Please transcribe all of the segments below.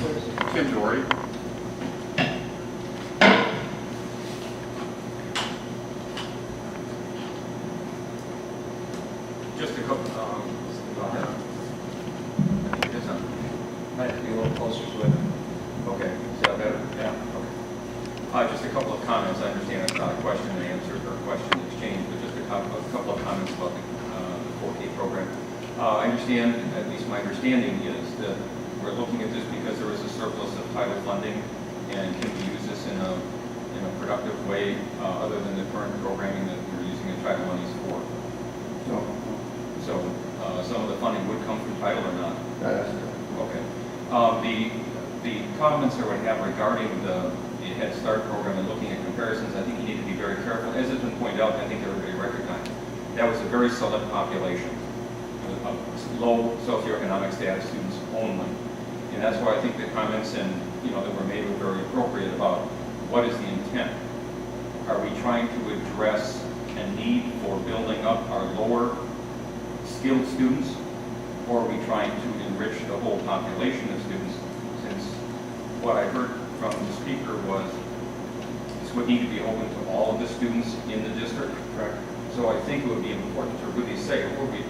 please. Tim Dory. Just a couple, Might have to be a little closer to it. okay, is that better? Yeah. Okay. Just a couple of comments. I understand it's not a question and answer or question exchange, but just a couple of comments about the 4K program. I understand, at least my understanding is that we're looking at this because there is a surplus of title funding, and can we use this in a productive way other than the current programming that we're using the title monies for? So some of the funding would come from title or not? Okay. The comments I would have regarding the Head Start program and looking at comparisons, I think you need to be very careful. As has been pointed out, I think everybody recognized, that was a very select population of low socioeconomic status students only. And that's why I think the comments that were made were very appropriate about what is the intent. Are we trying to address a need for building up our lower skilled students, or are we trying to enrich the whole population of students? Since what I heard from the speaker was this would need to be open to all of the students in the district. Correct. So I think it would be important to really say,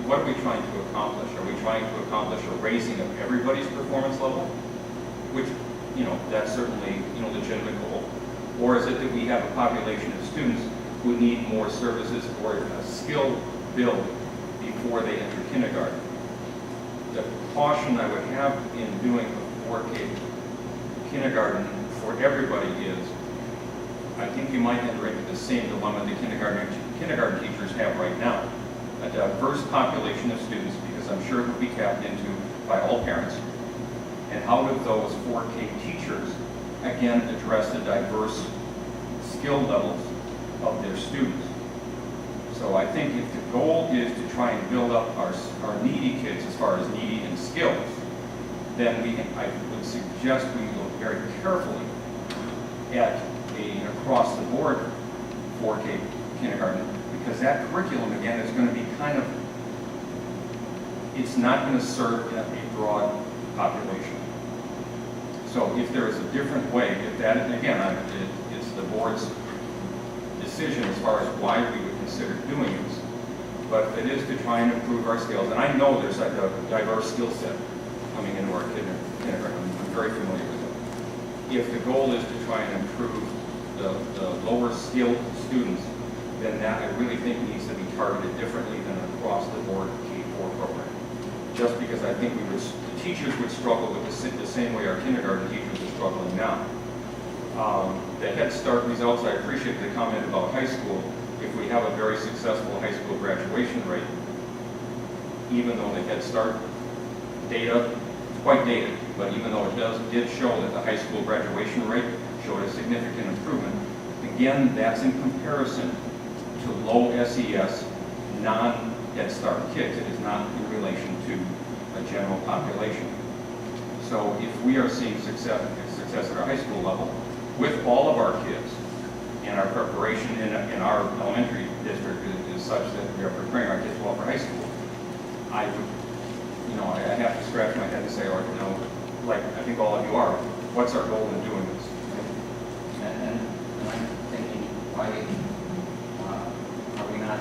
what are we trying to accomplish? Are we trying to accomplish a raising of everybody's performance level? Which, that's certainly, legitimate goal. Or is it that we have a population of students who need more services or a skill build before they enter kindergarten? The caution I would have in doing a 4K kindergarten for everybody is, I think you might enter into the same dilemma the kindergarten teachers have right now. A diverse population of students, because I'm sure it will be tapped into by all parents. And how do those 4K teachers, again, address the diverse skill levels of their students? So I think if the goal is to try and build up our needy kids as far as needy in skills, then I would suggest we look very carefully at an across-the-board 4K kindergarten, because that curriculum, again, is going to be it's not going to serve a broad population. So if there is a different way, if that, again, it's the board's decision as far as why we would consider doing this, but if it is to try and improve our skills, and I know there's a diverse skill set coming into our kindergarten, I'm very familiar with it. If the goal is to try and improve the lower skilled students, then that I really think needs to be targeted differently than across the board K-4 program. Just because I think the teachers would struggle with the same way our kindergarten teachers are struggling now. The Head Start results, I appreciate the comment about high school. If we have a very successful high school graduation rate, even though the Head Start data, it's quite dated, but even though it did show that the high school graduation rate showed a significant improvement, again, that's in comparison to low SES, non-Head Start kids. It is not in relation to a general population. So if we are seeing success at our high school level with all of our kids, and our preparation in our elementary district is such that we are preparing our kids well for high school, I would, I have to scratch my head and say, like I think all of you are, what's our goal in doing this? And I'm thinking, why are we not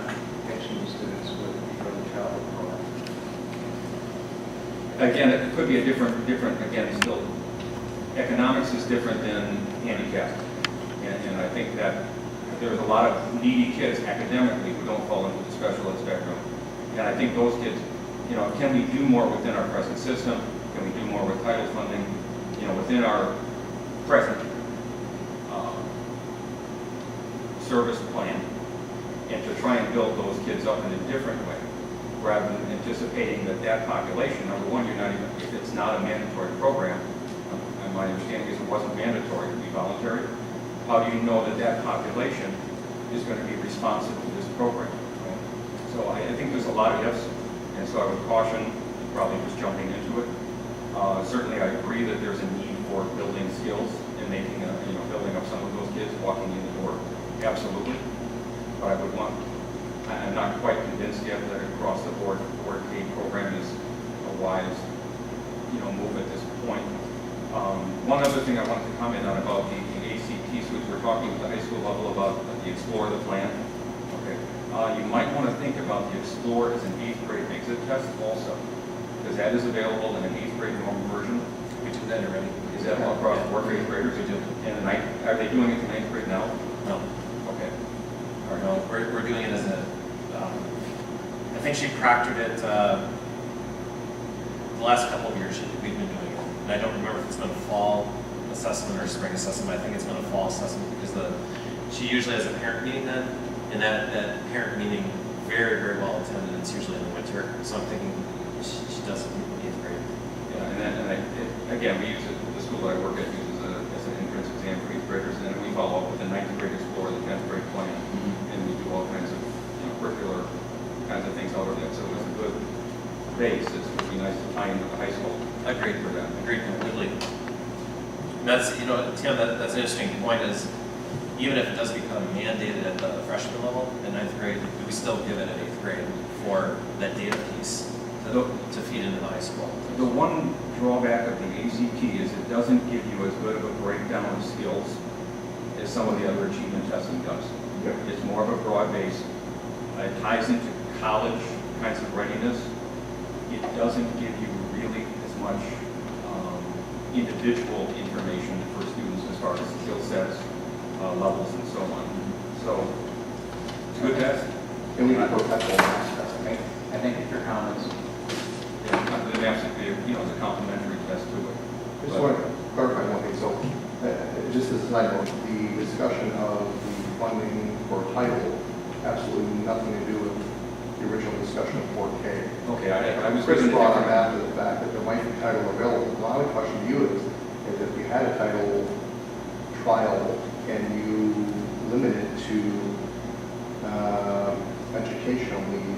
catching the students with the early childhood program? Again, it could be a different, again, still, economics is different than handicap. And I think that there's a lot of needy kids academically who don't fall into the special ed spectrum. And I think those kids, can we do more within our present system? Can we do more with title funding, within our present service plan, and to try and build those kids up in a different way, rather than anticipating that population, number one, if it's not a mandatory program, and my understanding is it wasn't mandatory to be voluntary, how do you know that population is going to be responsive to this program? Right? So I think there's a lot of ifs, and so I would caution probably just jumping into it. Certainly I agree that there's a need for building skills and making, building up some of those kids walking in the door. Absolutely. But I'm not quite convinced yet that across the board 4K program is a wise, move at this point. one other thing I wanted to comment on about the ACT switch, we're talking at the high school level about the Explore the Plan. Okay. You might want to think about the Explore as an 8th grade exit test also, because that is available in an 8th grade normal version. We do that already. Is that all across fourth grade graders? We do. And the ninth, are they doing it in 9th grade now? No. Okay. All right. No, we're doing it as a, I think she proctored it, the last couple of years we've been doing it. And I don't remember if it's been a fall assessment or spring assessment, but I think it's been a fall assessment because she usually has a parent meeting then, and that parent meeting very, very well attended. It's usually in the winter, so I'm thinking she does it in 8th grade. Yeah, again, we use it, the school that I work at uses it as an entrance exam for 8th graders, and then we follow up with the 9th grade Explore, the 10th grade plan, and we do all kinds of curricular kinds of things out of that. So it's a good base. It would be nice to tie into the high school. Agreed for that. Agreed completely. And that's, Tim, that's an interesting point is, even if it does become mandated at the freshman level in 9th grade, we still give it at 8th grade for that data piece to feed into the high school. The one drawback of the ACT is it doesn't give you as good of a breakdown of skills as some of the other achievement testing does. Yep. It's more of a broad base. It ties into college kinds of readiness. It doesn't give you really as much individual information for students as far as skill sets, levels, and so on. So, it's a good test. And we can perpetual mass testing. I think if your comments, The maps would be, as a complementary test to it. I just want to clarify one thing. So, just as a side note, the discussion of the funding for title, absolutely nothing to do with the original discussion of 4K. Okay, I was Chris given a brought up different- after the fact that there might be title available. My only question to you is if we had a title trial and you limit it to educational need,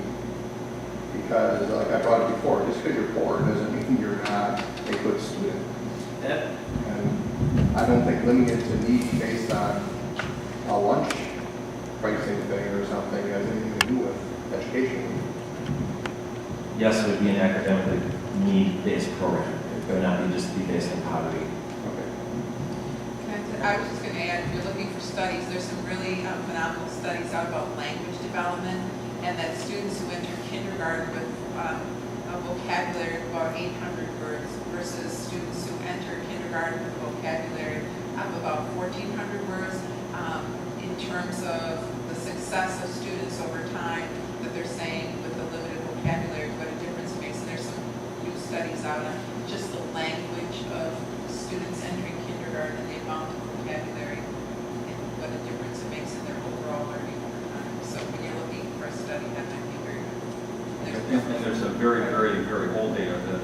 because like I brought it before, just because you're poor doesn't mean you're not a good student. That, And I don't think limiting it to need based on a lunch pricing thing or something has anything to do with education. Yes, it would be an academically need-based program. It would not be just be based on poverty. Okay. I was just going to add, if you're looking for studies, there's some really phenomenal studies out about language development, and that students who enter kindergarten with a vocabulary of about 800 words versus students who enter kindergarten with a vocabulary of about 1,400 words, in terms of the success of students over time, that they're saying with the limited vocabulary, what a difference it makes. And there's some new studies out on just the language of students entering kindergarten and the amount of vocabulary and what a difference it makes in their overall learning over time. So when you're looking for a study, that might be very good. And there's a very, very, very old data that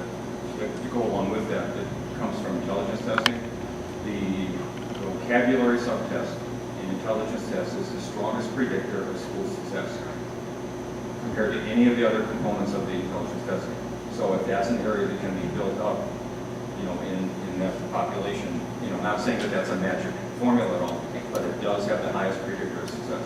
to go along with that comes from intelligence testing. The vocabulary subtest in intelligence tests is the strongest predictor of school success compared to any of the other components of the intelligence testing. So if that's an area that can be built up, in that population, not saying that that's a magic formula at all, but it does have the highest predictor of success.